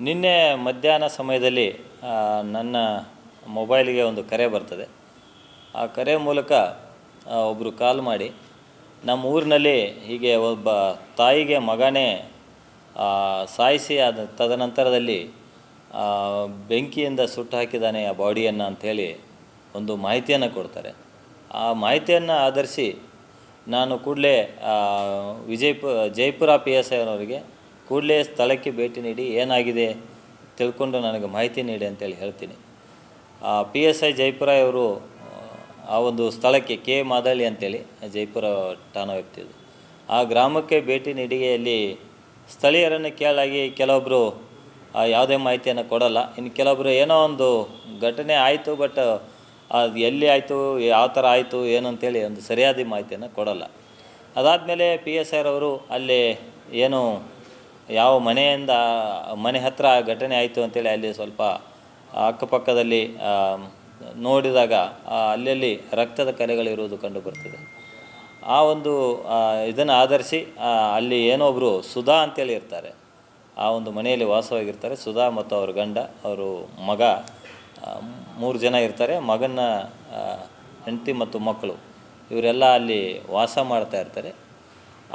ನಿನ್ನೆ ಮಧ್ಯಾಹ್ನ ಸಮಯದಲ್ಲಿ ನನ್ನ ಮೊಬೈಲಿಗೆ ಒಂದು ಕರೆ ಬರ್ತದೆ. ಆ ಕರೆ ಮೂಲಕ ಒಬ್ಬರು ಕಾಲ್ ಮಾಡಿ ನಮ್ಮ ಊರಿನಲ್ಲಿ ಹೀಗೆ ಒಬ್ಬ ತಾಯಿಗೆ ಮಗನೇ ಸಾಯಿಸಿ ತದನಂತರದಲ್ಲಿ ಬೆಂಕಿಯಿಂದ ಸುಟ್ಟು ಹಾಕಿದ್ದಾನೆ ಆ ಬಾಡಿಯನ್ನು ಅಂಥೇಳಿ ಒಂದು ಮಾಹಿತಿಯನ್ನು ಕೊಡ್ತಾರೆ. ಆ ಮಾಹಿತಿಯನ್ನು ಆಧರಿಸಿ ನಾನು ಕೂಡಲೇ ಜೈಪುರ PSI ಅವರಿಗೆ ಕೂಡಲೇ ಸ್ಥಳಕ್ಕೆ ಭೇಟಿ ನೀಡಿ ಏನಾಗಿದೆ ತಿಳ್ಕೊಂಡು ನನಗೆ ಮಾಹಿತಿ ನೀಡಿ ಅಂತೇಳಿ ಹೇಳ್ತೀನಿ. PSI ಜೈಪುರ ಇವರು ಆ ಒಂದು ಸ್ಥಳಕ್ಕೆ ಕೆ ಮಾದಳ್ಳಿ ಅಂತೇಳಿ ಜೈಪುರ ಠಾಣಾ ವ್ಯಾಪ್ತಿದು ಆ ಗ್ರಾಮಕ್ಕೆ ಭೇಟಿ ನೀಡಿ ಅಲ್ಲಿ ಸ್ಥಳೀಯರನ್ನು ಕೇಳಾಗಿ ಕೆಲವೊಬ್ಬರು ಯಾವುದೇ ಮಾಹಿತಿಯನ್ನು ಕೊಡಲ್ಲ. ಇನ್ನು ಕೆಲವೊಬ್ಬರು ಏನೋ ಒಂದು ಘಟನೆ ಆಯಿತು, ಬಟ್ ಅದು ಎಲ್ಲಿ ಆಯಿತು, ಯಾವ ಥರ ಆಯಿತು ಏನು ಅಂತೇಳಿ ಒಂದು ಸರಿಯಾದ ಮಾಹಿತಿಯನ್ನು ಕೊಡಲ್ಲ. ಅದಾದಮೇಲೆ PSI ಅವರು ಅಲ್ಲಿ ಏನು ಯಾವ ಮನೆ ಹತ್ತಿರ ಘಟನೆ ಆಯಿತು ಅಂತೇಳಿ ಅಲ್ಲಿ ಸ್ವಲ್ಪ ಅಕ್ಕಪಕ್ಕದಲ್ಲಿ ನೋಡಿದಾಗ ಅಲ್ಲಲ್ಲಿ ರಕ್ತದ ಕಲೆಗಳಿರುವುದು ಕಂಡು ಬರ್ತಿದೆ. ಆ ಒಂದು ಇದನ್ನು ಆಧರಿಸಿ ಅಲ್ಲಿ ಏನೊಬ್ಬರು ಸುಧಾ ಅಂತೇಳಿ ಇರ್ತಾರೆ, ಆ ಒಂದು ಮನೆಯಲ್ಲಿ ವಾಸವಾಗಿರ್ತಾರೆ. ಸುಧಾ ಮತ್ತು ಅವ್ರ ಗಂಡ, ಅವರು ಮಗ, 3 ಜನ ಇರ್ತಾರೆ. ಮಗನ ಹೆಂಡತಿ ಮತ್ತು ಮಕ್ಕಳು ಇವರೆಲ್ಲ ಅಲ್ಲಿ ವಾಸ ಮಾಡ್ತಾ ಇರ್ತಾರೆ.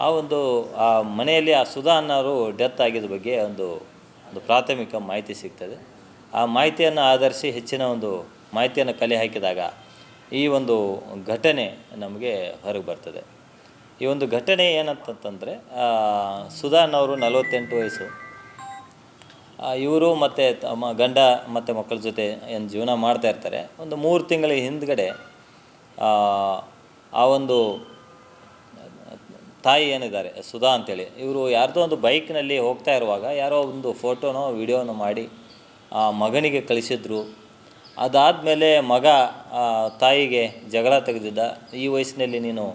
ಆ ಮನೆಯಲ್ಲಿ ಆ ಸುಧಾ ಅನ್ನೋರು ಡೆತ್ ಆಗಿದ್ದ ಬಗ್ಗೆ ಒಂದು ಪ್ರಾಥಮಿಕ ಮಾಹಿತಿ ಸಿಗ್ತದೆ. ಆ ಮಾಹಿತಿಯನ್ನು ಆಧರಿಸಿ ಹೆಚ್ಚಿನ ಒಂದು ಮಾಹಿತಿಯನ್ನು ಕಲೆ ಹಾಕಿದಾಗ ಈ ಒಂದು ಘಟನೆ ನಮಗೆ ಹೊರಗೆ ಬರ್ತದೆ. ಈ ಒಂದು ಘಟನೆ ಏನಂತಂದರೆ, ಸುಧಾ ಅನ್ನೋರು 48 ವಯಸ್ಸು. ಇವರು ಮತ್ತು ತಮ್ಮ ಗಂಡ ಮತ್ತು ಮಕ್ಕಳ ಜೊತೆ ಏನು ಜೀವನ ಮಾಡ್ತಾ ಇರ್ತಾರೆ. ಒಂದು 3 ತಿಂಗಳ ಹಿಂದ್ಗಡೆ ಆ ಒಂದು ತಾಯಿ ಏನಿದ್ದಾರೆ ಸುಧಾ ಅಂತೇಳಿ, ಇವರು ಯಾರ್ದೋ ಒಂದು ಬೈಕ್ನಲ್ಲಿ ಹೋಗ್ತಾ ಇರುವಾಗ ಯಾರೋ ಒಂದು ಫೋಟೋನೋ ವಿಡಿಯೋನೋ ಮಾಡಿ ಆ ಮಗನಿಗೆ ಕಳಿಸಿದ್ರು. ಅದಾದಮೇಲೆ ಮಗ ತಾಯಿಗೆ ಜಗಳ ತೆಗೆದಿದ್ದ. ಈ ವಯಸ್ಸಿನಲ್ಲಿ ನೀನು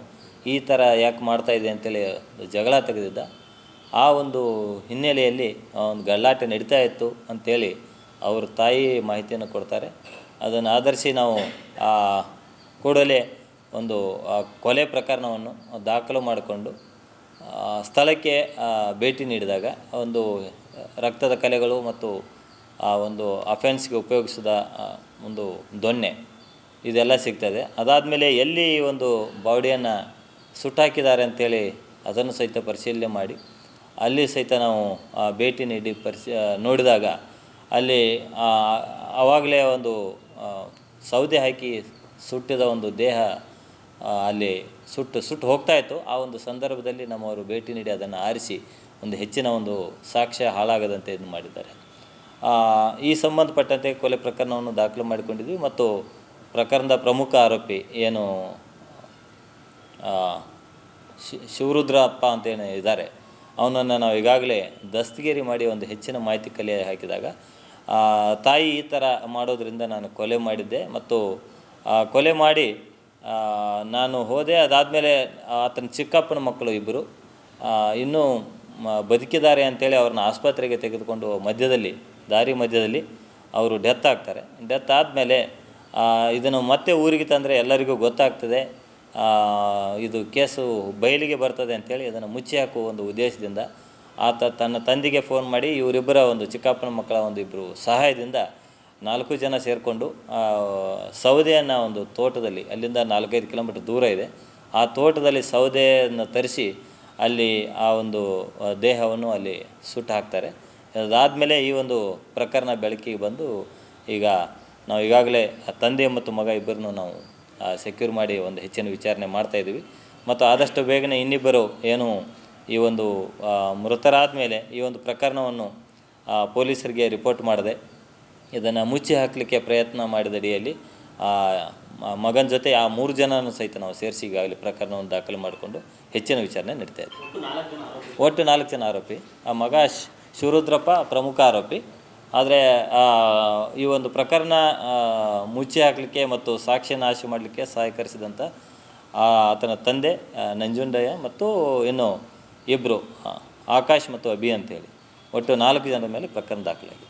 ಈ ಥರ ಯಾಕೆ ಮಾಡ್ತಾಯಿದ್ದೆ ಅಂತೇಳಿ ಜಗಳ ತೆಗೆದಿದ್ದ. ಆ ಒಂದು ಹಿನ್ನೆಲೆಯಲ್ಲಿ ಒಂದು ಗಲಾಟೆ ನಡೀತಾ ಇತ್ತು ಅಂಥೇಳಿ ಅವ್ರ ತಾಯಿ ಮಾಹಿತಿಯನ್ನು ಕೊಡ್ತಾರೆ. ಅದನ್ನು ಆಧರಿಸಿ ನಾವು ಕೂಡಲೇ ಒಂದು ಕೊಲೆ ಪ್ರಕರಣವನ್ನು ದಾಖಲು ಮಾಡಿಕೊಂಡು ಸ್ಥಳಕ್ಕೆ ಭೇಟಿ ನೀಡಿದಾಗ ಒಂದು ರಕ್ತದ ಕಲೆಗಳು ಮತ್ತು ಆ ಒಂದು ಅಫೆನ್ಸ್ಗೆ ಉಪಯೋಗಿಸಿದ ಒಂದು ದೊಣ್ಣೆ ಇದೆಲ್ಲ ಸಿಗ್ತದೆ. ಅದಾದಮೇಲೆ ಎಲ್ಲಿ ಒಂದು ಬಾಡಿಯನ್ನು ಸುಟ್ಟಾಕಿದ್ದಾರೆ ಅಂಥೇಳಿ ಅದನ್ನು ಸಹಿತ ಪರಿಶೀಲನೆ ಮಾಡಿ ಅಲ್ಲಿ ಸಹಿತ ನಾವು ಭೇಟಿ ನೀಡಿ ನೋಡಿದಾಗ ಅಲ್ಲಿ ಆವಾಗಲೇ ಒಂದು ಸೌದೆ ಹಾಕಿ ಸುಟ್ಟಿದ ಒಂದು ದೇಹ ಅಲ್ಲಿ ಸುಟ್ಟು ಹೋಗ್ತಾಯಿತ್ತು. ಆ ಒಂದು ಸಂದರ್ಭದಲ್ಲಿ ನಮ್ಮವರು ಭೇಟಿ ನೀಡಿ ಅದನ್ನು ಆರಿಸಿ ಒಂದು ಹೆಚ್ಚಿನ ಒಂದು ಸಾಕ್ಷ್ಯ ಹಾಳಾಗದಂತೆ ಇದು ಮಾಡಿದ್ದಾರೆ. ಈ ಸಂಬಂಧಪಟ್ಟಂತೆ ಕೊಲೆ ಪ್ರಕರಣವನ್ನು ದಾಖಲು ಮಾಡಿಕೊಂಡಿದ್ವಿ ಮತ್ತು ಪ್ರಕರಣದ ಪ್ರಮುಖ ಆರೋಪಿ ಏನು ಶಿವರುದ್ರಪ್ಪ ಅಂತೇನು ಇದ್ದಾರೆ, ಅವನನ್ನು ನಾವು ಈಗಾಗಲೇ ದಸ್ತಗಿರಿ ಮಾಡಿ ಒಂದು ಹೆಚ್ಚಿನ ಮಾಹಿತಿ ಕಲೆ ಹಾಕಿದಾಗ ತಾಯಿ ಈ ಥರ ಮಾಡೋದ್ರಿಂದ ನಾನು ಕೊಲೆ ಮಾಡಿದ್ದೆ ಮತ್ತು ಕೊಲೆ ಮಾಡಿ ನಾನು ಹೋದೆ. ಅದಾದಮೇಲೆ ಆತನ ಚಿಕ್ಕಪ್ಪನ ಮಕ್ಕಳು ಇಬ್ಬರು ಇನ್ನೂ ಬದುಕಿದ್ದಾರೆ ಅಂಥೇಳಿ ಅವ್ರನ್ನ ಆಸ್ಪತ್ರೆಗೆ ತೆಗೆದುಕೊಂಡು ದಾರಿ ಮಧ್ಯದಲ್ಲಿ ಅವರು ಡೆತ್ ಆಗ್ತಾರೆ. ಡೆತ್ ಆದಮೇಲೆ ಇದನ್ನು ಮತ್ತೆ ಊರಿಗೆ ತಂದರೆ ಎಲ್ಲರಿಗೂ ಗೊತ್ತಾಗ್ತದೆ, ಇದು ಕೇಸು ಬಯಲಿಗೆ ಬರ್ತದೆ ಅಂಥೇಳಿ ಇದನ್ನು ಮುಚ್ಚಿ ಹಾಕುವ ಒಂದು ಉದ್ದೇಶದಿಂದ ಆತ ತನ್ನ ತಂದೆಗೆ ಫೋನ್ ಮಾಡಿ ಇವರಿಬ್ಬರ ಒಂದು ಚಿಕ್ಕಪ್ಪನ ಮಕ್ಕಳ ಇಬ್ಬರು ಸಹಾಯದಿಂದ 4 ಜನ ಸೇರಿಕೊಂಡು ಸೌದೆಯನ್ನು ಒಂದು ತೋಟದಲ್ಲಿ, ಅಲ್ಲಿಂದ 4-5 ಕಿಲೋಮೀಟರ್ ದೂರ ಇದೆ, ಆ ತೋಟದಲ್ಲಿ ಸೌದೆಯನ್ನು ತರಿಸಿ ಅಲ್ಲಿ ಆ ಒಂದು ದೇಹವನ್ನು ಅಲ್ಲಿ ಸುಟ್ಟು ಹಾಕ್ತಾರೆ. ಅದಾದಮೇಲೆ ಈ ಒಂದು ಪ್ರಕರಣ ಬೆಳಕಿಗೆ ಬಂದು ಈಗ ನಾವು ಈಗಾಗಲೇ ತಂದೆ ಮತ್ತು ಮಗ ಇಬ್ಬರನ್ನು ನಾವು ಸೆಕ್ಯೂರ್ ಮಾಡಿ ಒಂದು ಹೆಚ್ಚಿನ ವಿಚಾರಣೆ ಮಾಡ್ತಾಯಿದ್ದೀವಿ ಮತ್ತು ಆದಷ್ಟು ಬೇಗನೆ ಇನ್ನಿಬ್ಬರು ಏನು ಈ ಒಂದು ಮೃತರಾದ ಮೇಲೆ ಈ ಒಂದು ಪ್ರಕರಣವನ್ನು ಪೊಲೀಸರಿಗೆ ರಿಪೋರ್ಟ್ ಮಾಡಿದೆ ಇದನ್ನು ಮುಚ್ಚಿ ಹಾಕಲಿಕ್ಕೆ ಪ್ರಯತ್ನ ಮಾಡಿದ ಅಡಿಯಲ್ಲಿ ಮಗನ ಜೊತೆ ಆ 3 ಜನನೂ ಸಹಿತ ನಾವು ಸೇರಿಸಿ ಈಗಾಗಲೇ ಪ್ರಕರಣವನ್ನು ದಾಖಲು ಮಾಡಿಕೊಂಡು ಹೆಚ್ಚಿನ ವಿಚಾರಣೆ ನಡೀತಾ ಇದೆ. ಒಟ್ಟು 4 ಜನ ಆರೋಪಿ. ಆ ಮಗ ಶಿವರುದ್ರಪ್ಪ ಪ್ರಮುಖ ಆರೋಪಿ. ಆದರೆ ಈ ಒಂದು ಪ್ರಕರಣ ಮುಚ್ಚಿ ಹಾಕಲಿಕ್ಕೆ ಮತ್ತು ಸಾಕ್ಷ್ಯ ನಾಶ ಮಾಡಲಿಕ್ಕೆ ಸಹಕರಿಸಿದಂಥ ಆತನ ತಂದೆ ನಂಜುಂಡಯ್ಯ ಮತ್ತು ಇನ್ನು ಇಬ್ಬರು ಆಕಾಶ್ ಮತ್ತು ಅಭಿ ಅಂತೇಳಿ ಒಟ್ಟು 4 ಜನರ ಮೇಲೆ ಪ್ರಕರಣ ದಾಖಲಾಗಿದೆ.